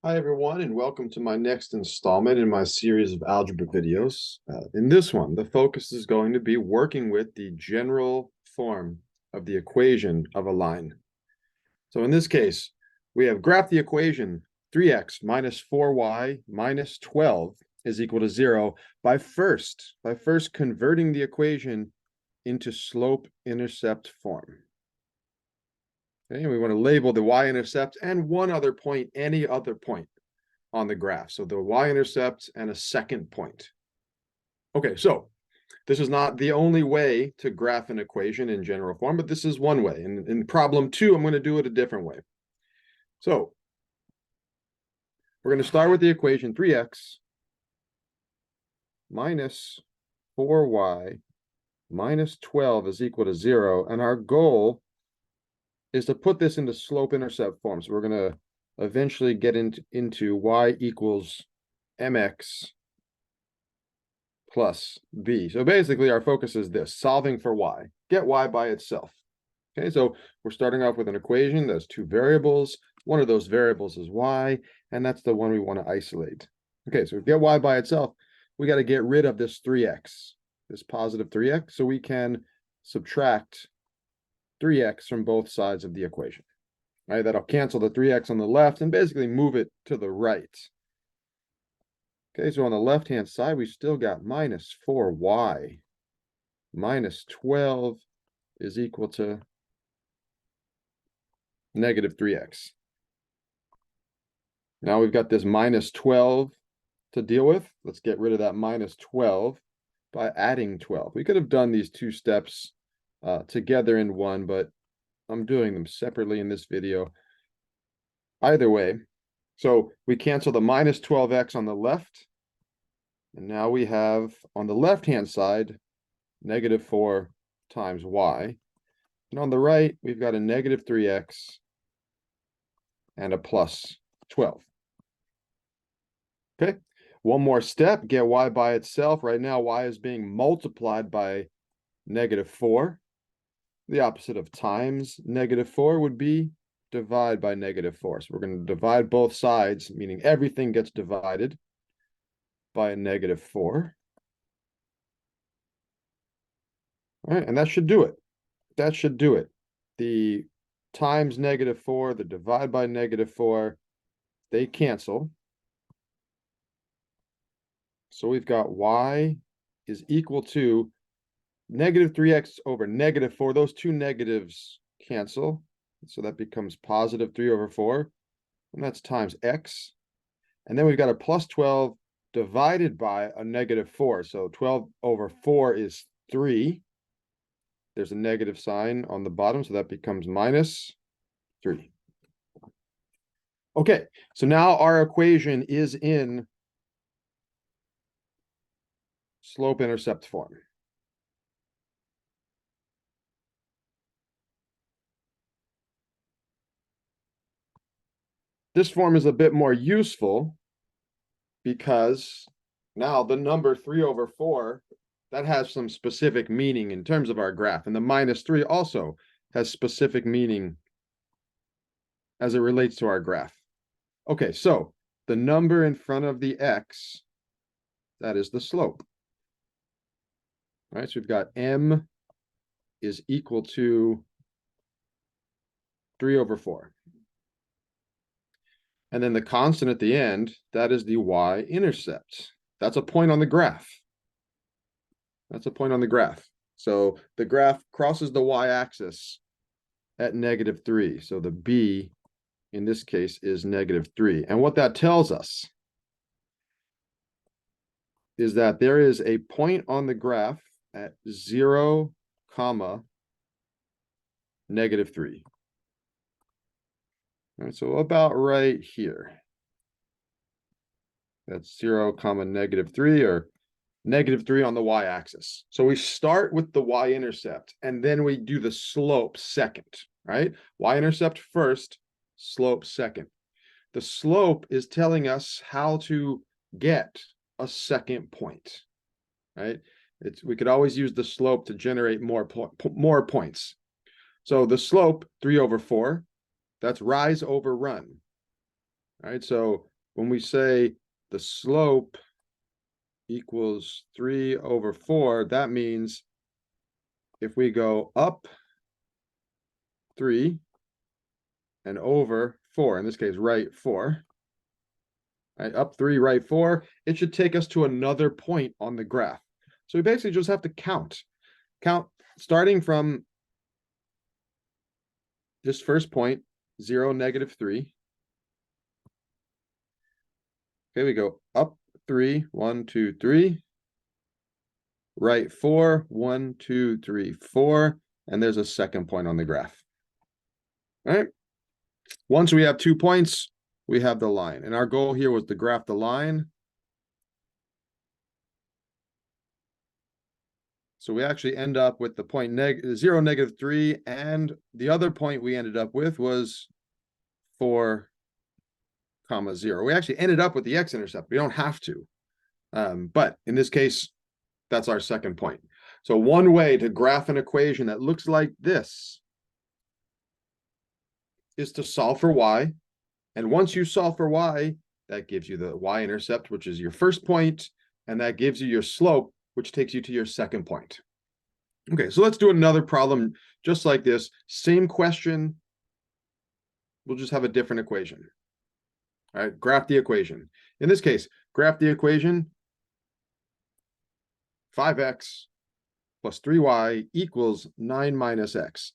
Hi, everyone, and welcome to my next installment in my series of algebra videos. In this one, the focus is going to be working with the general form of the equation of a line. So in this case, we have graph the equation 3x minus 4y minus 12 is equal to 0 by first converting the equation into slope-intercept form. Okay, we want to label the y-intercept and one other point, any other point on the graph. So the y-intercept and a second point. Okay, so this is not the only way to graph an equation in general form, but this is one way. And in problem 2, I'm going to do it a different way. So we're going to start with the equation 3x minus 4y minus 12 is equal to 0. And our goal is to put this into slope-intercept form. So we're going to eventually get into y equals mx plus b. So basically our focus is this, solving for y. Get y by itself. Okay, so we're starting off with an equation that's two variables. One of those variables is y, and that's the one we want to isolate. Okay, so to get y by itself, we got to get rid of this 3x, this positive 3x, so we can subtract 3x from both sides of the equation. All right, that'll cancel the 3x on the left and basically move it to the right. Okay, so on the left-hand side, we still got minus 4y minus 12 is equal to negative 3x. Now we've got this minus 12 to deal with. Let's get rid of that minus 12 by adding 12. We could have done these two steps together in one, but I'm doing them separately in this video. Either way, so we cancel the minus 12x on the left. And now we have on the left-hand side, negative 4 times y. And on the right, we've got a negative 3x and a plus 12. Okay, one more step, get y by itself. Right now, y is being multiplied by negative 4. The opposite of times negative 4 would be divide by negative 4. So we're going to divide both sides, meaning everything gets divided by a negative 4. All right, and that should do it. That should do it. The times negative 4, the divide by negative 4, they cancel. So we've got y is equal to negative 3x over negative 4. Those two negatives cancel. So that becomes positive 3 over 4. And that's times x. And then we've got a plus 12 divided by a negative 4. So 12 over 4 is 3. There's a negative sign on the bottom, so that becomes minus 3. Okay, so now our equation is in slope-intercept form. This form is a bit more useful because now the number 3 over 4, that has some specific meaning in terms of our graph. And the minus 3 also has specific meaning as it relates to our graph. Okay, so the number in front of the x, that is the slope. All right, so we've got m is equal to 3 over 4. And then the constant at the end, that is the y-intercept. That's a point on the graph. That's a point on the graph. So the graph crosses the y-axis at negative 3. So the b, in this case, is negative 3. And what that tells us is that there is a point on the graph at 0, negative 3. All right, so about right here. That's 0, negative 3, or negative 3 on the y-axis. So we start with the y-intercept, and then we do the slope second, right? Y-intercept first, slope second. The slope is telling us how to get a second point, right? We could always use the slope to generate more points. So the slope, 3 over 4, that's rise over run. All right, so when we say the slope equals 3/4, that means if we go up 3 and over 4, in this case, right 4, right, up 3, right 4, it should take us to another point on the graph. So we basically just have to count starting from this first point, 0, -3. Okay, we go up 3, 1, 2, 3. Right 4, 1, 2, 3, 4. And there's a second point on the graph. All right. Once we have 2 points, we have the line. And our goal here was to graph the line. So we actually end up with the point 0, -3. And the other point we ended up with was 4, 0. We actually ended up with the x-intercept. We don't have to. But in this case, that's our second point. So one way to graph an equation that looks like this is to solve for y. And once you solve for y, that gives you the y-intercept, which is your first point, and that gives you your slope, which takes you to your second point. Okay, so let's do another problem just like this. Same question. We'll just have a different equation. All right, graph the equation. In this case, graph the equation 5x plus 3y equals 9 minus x.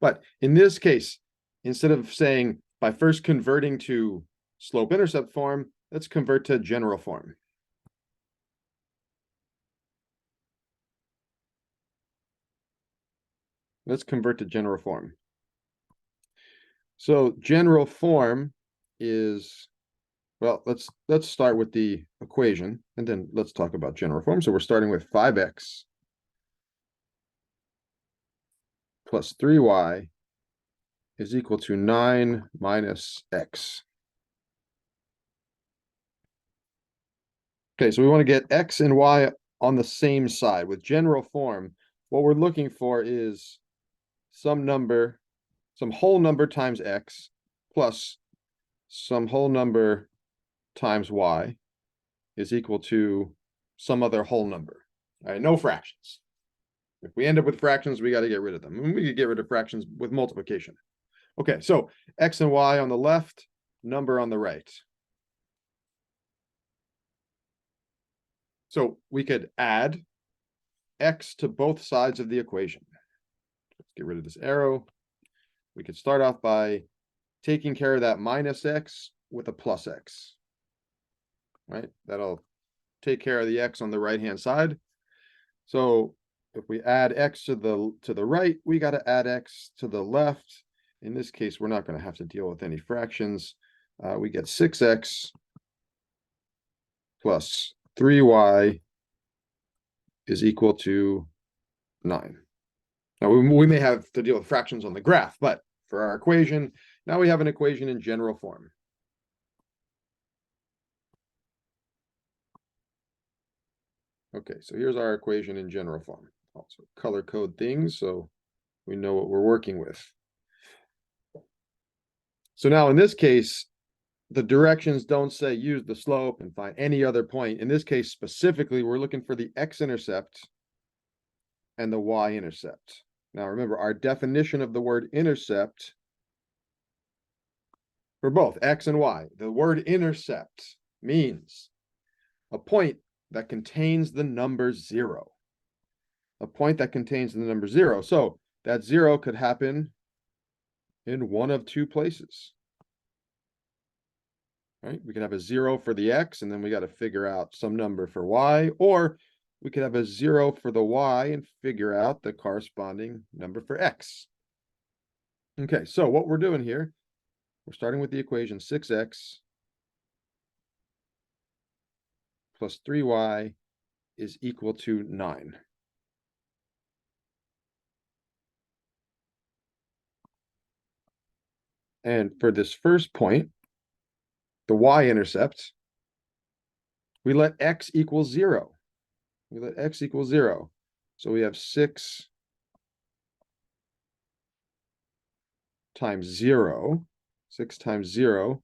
But in this case, instead of saying by first converting to slope-intercept form, let's convert to general form. Let's convert to general form. So general form is, well, let's start with the equation, and then let's talk about general form. So we're starting with 5x plus 3y is equal to 9 minus x. Okay, so we want to get x and y on the same side. With general form, what we're looking for is some number, some whole number times x plus some whole number times y is equal to some other whole number. All right, no fractions. If we end up with fractions, we got to get rid of them. And we could get rid of fractions with multiplication. Okay, so x and y on the left, number on the right. So we could add x to both sides of the equation. Let's get rid of this arrow. We could start off by taking care of that minus x with a plus x. Right? That'll take care of the x on the right-hand side. So if we add x to the right, we got to add x to the left. In this case, we're not going to have to deal with any fractions. We get 6x plus 3y is equal to 9. Now, we may have to deal with fractions on the graph, but for our equation, now we have an equation in general form. Okay, so here's our equation in general form. Also color code things so we know what we're working with. So now in this case, the directions don't say use the slope and find any other point. In this case, specifically, we're looking for the x-intercept and the y-intercept. Now remember, our definition of the word intercept for both x and y, the word intercept means a point that contains the number 0. A point that contains the number 0. So that 0 could happen in one of two places. Right? We could have a 0 for the x, and then we got to figure out some number for y, or we could have a 0 for the y and figure out the corresponding number for x. Okay, so what we're doing here, we're starting with the equation 6x plus 3y is equal to 9. And for this first point, the y-intercept, we let x equal 0. We let x equal 0. So we have 6 times 0, 6 times 0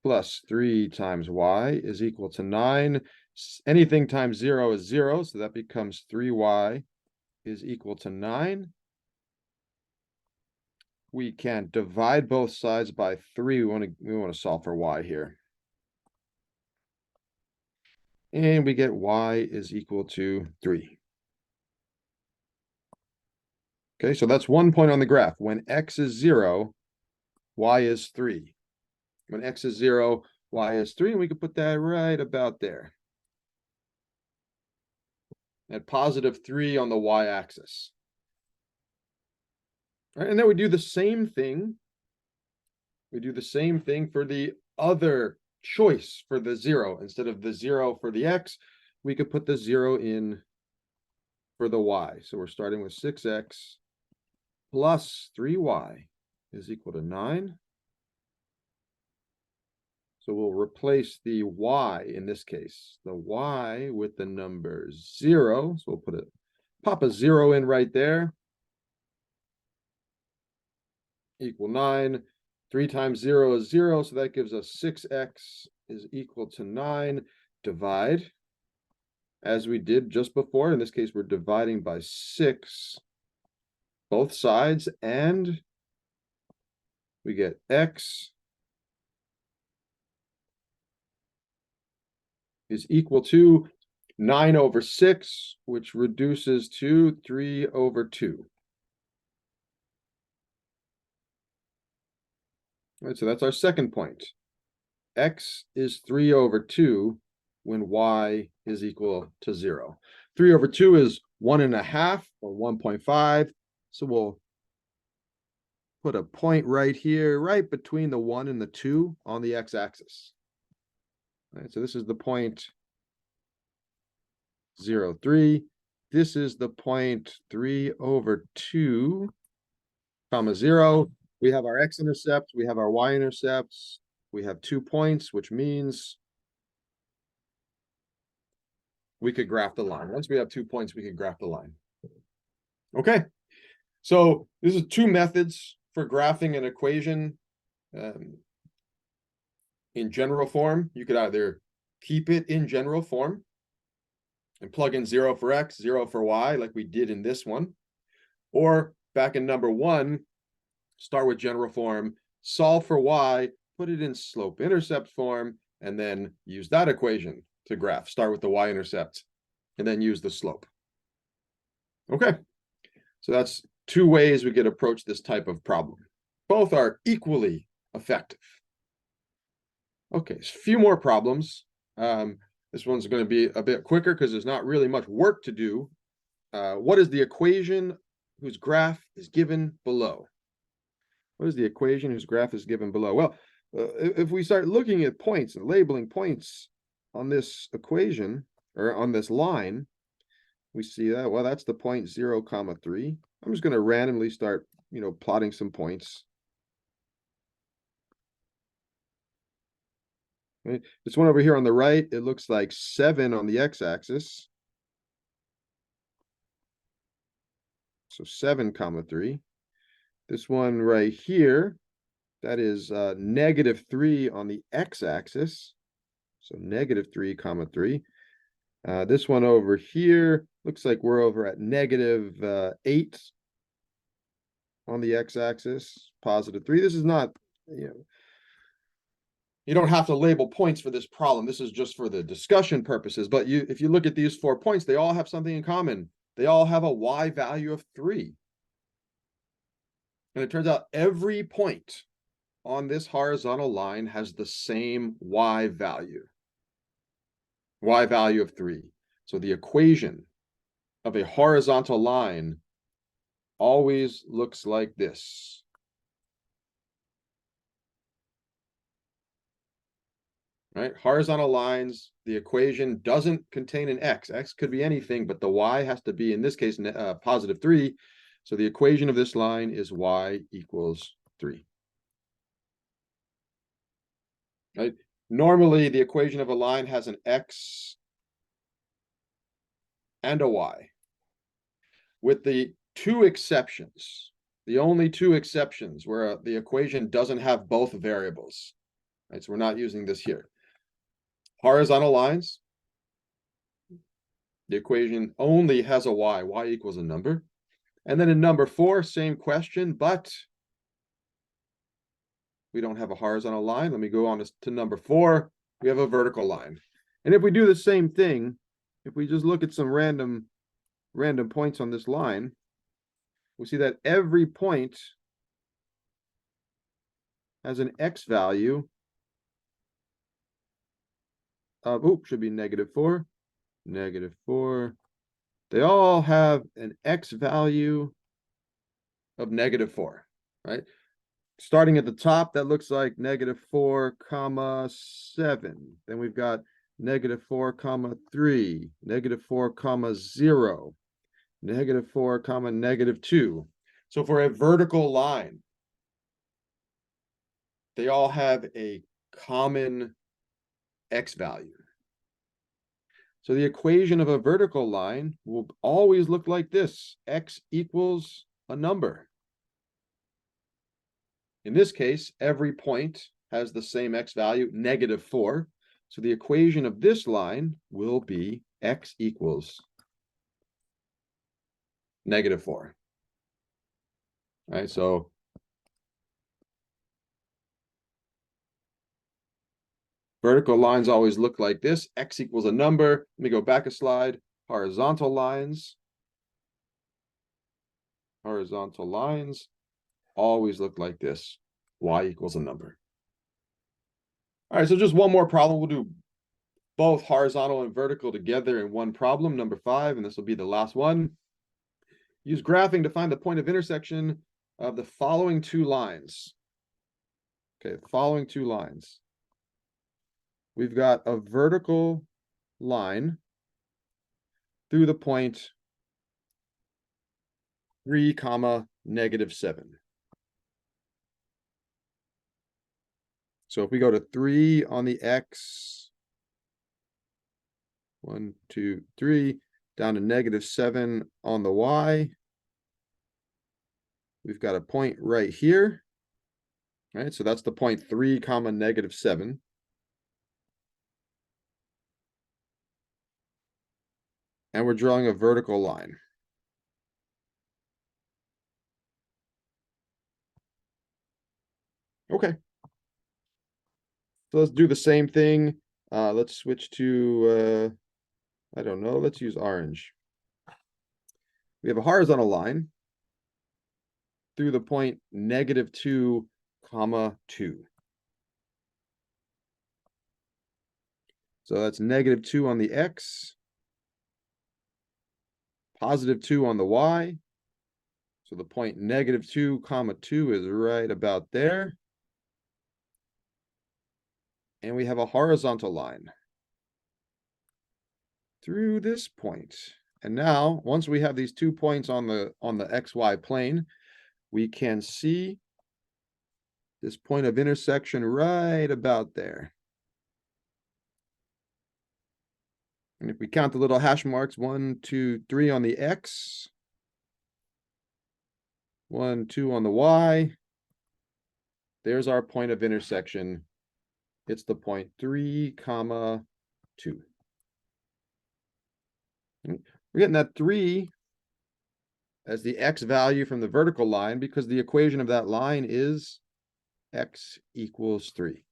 plus 3 times y is equal to 9. Anything times 0 is 0, so that becomes 3y is equal to 9. We can divide both sides by 3. We want to solve for y here. And we get y is equal to 3. Okay, so that's 1 point on the graph. When x is 0, y is 3. When x is 0, y is 3, and we can put that right about there. At positive 3 on the y-axis. All right, and then we do the same thing. We do the same thing for the other choice for the 0. Instead of the 0 for the x, we could put the 0 in for the y. So we're starting with 6x plus 3y is equal to 9. So we'll replace the y in this case, the y with the number 0. So we'll pop a 0 in right there. Equal 9. 3 times 0 is 0, so that gives us 6x is equal to 9. Divide, as we did just before. In this case, we're dividing by 6, both sides, and we get x is equal to 9 over 6, which reduces to 3 over 2. All right, so that's our second point. X is 3 over 2 when y is equal to 0. 3 over 2 is 1.5 or 1.5. So we'll put a point right here, right between the 1 and the 2 on the x-axis. All right, so this is the point 0, 3. This is the point 3 over 2, comma 0. We have our x-intercepts, we have our y-intercepts, we have 2 points, which means we could graph the line. Once we have 2 points, we can graph the line. Okay, so this is 2 methods for graphing an equation in general form. You could either keep it in general form and plug in 0 for x, 0 for y, like we did in this one. Or back in number 1, start with general form, solve for y, put it in slope-intercept form, and then use that equation to graph. Start with the y-intercept, and then use the slope. Okay, so that's 2 ways we could approach this type of problem. Both are equally effective. Okay, a few more problems. This one's going to be a bit quicker because there's not really much work to do. What is the equation whose graph is given below? What is the equation whose graph is given below? Well, if we start looking at points and labeling points on this equation or on this line, we see that, well, that's the point 0, 3. I'm just going to randomly start, plotting some points. Okay. This one over here on the right, it looks like 7 on the x-axis. So 7, 3. This one right here, that is -3 on the x-axis. So -3, 3. This one over here looks like we're over at -8 on the x-axis, +3. This is not, you don't have to label points for this problem. This is just for the discussion purposes. But if you look at these 4 points, they all have something in common. They all have a y value of 3. And it turns out every point on this horizontal line has the same y value of 3. So the equation of a horizontal line always looks like this. Right? Horizontal lines, the equation doesn't contain an x. X could be anything, but the y has to be, in this case, +3. So the equation of this line is y equals 3. Right? Normally, the equation of a line has an x and a y. With the 2 exceptions, the only 2 exceptions where the equation doesn't have both variables. right? So we're not using this here. Horizontal lines, the equation only has a y equals a number. And then in number 4, same question, but we don't have a horizontal line. Let me go on to number 4. We have a vertical line. And if we do the same thing, if we just look at some random points on this line, we see that every point has an x value of, should be -4, -4. They all have an x value of -4, right? Starting at the top, that looks like -4, 7. Then we've got -4, 3, -4, 0, -4, -2. So for a vertical line, they all have a common x value. So the equation of a vertical line will always look like this: x equals a number. In this case, every point has the same x value, -4. So the equation of this line will be x equals -4. All right, so vertical lines always look like this: x equals a number. Let me go back a slide. Horizontal lines always look like this: y equals a number. All right, so just one more problem. We'll do both horizontal and vertical together in one problem, number 5, and this will be the last one. Use graphing to find the point of intersection of the following 2 lines. Okay, the following 2 lines. We've got a vertical line through the point 3, -7. So if we go to 3 on the x, 1, 2, 3, down to -7 on the y, we've got a point right here, right? So that's the point 3, -7. And we're drawing a vertical line. Okay. So let's do the same thing. Let's switch to, I don't know, let's use orange. We have a horizontal line through the point -2, 2. So that's -2 on the x, +2 on the y. So the point -2, 2 is right about there. And we have a horizontal line through this point. And now, once we have these 2 points on the xy plane, we can see this point of intersection right about there. And if we count the little hash marks, 1, 2, 3 on the x, 1, 2 on the y, there's our point of intersection. It's the point 3, 2. We're getting that 3 as the x value from the vertical line because the equation of that line is x equals 3.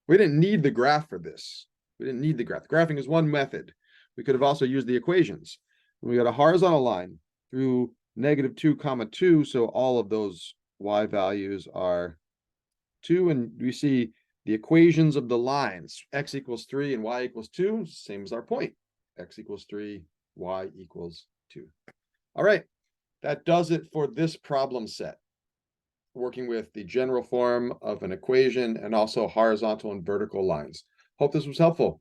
We didn't need the graph for this. We didn't need the graph. Graphing is one method. We could have also used the equations. We got a horizontal line through -2, 2, so all of those y values are 2, and we see the equations of the lines, x equals 3 and y equals 2, same as our point. X equals 3, y equals 2. All right, that does it for this problem set, working with the general form of an equation and also horizontal and vertical lines. Hope this was helpful.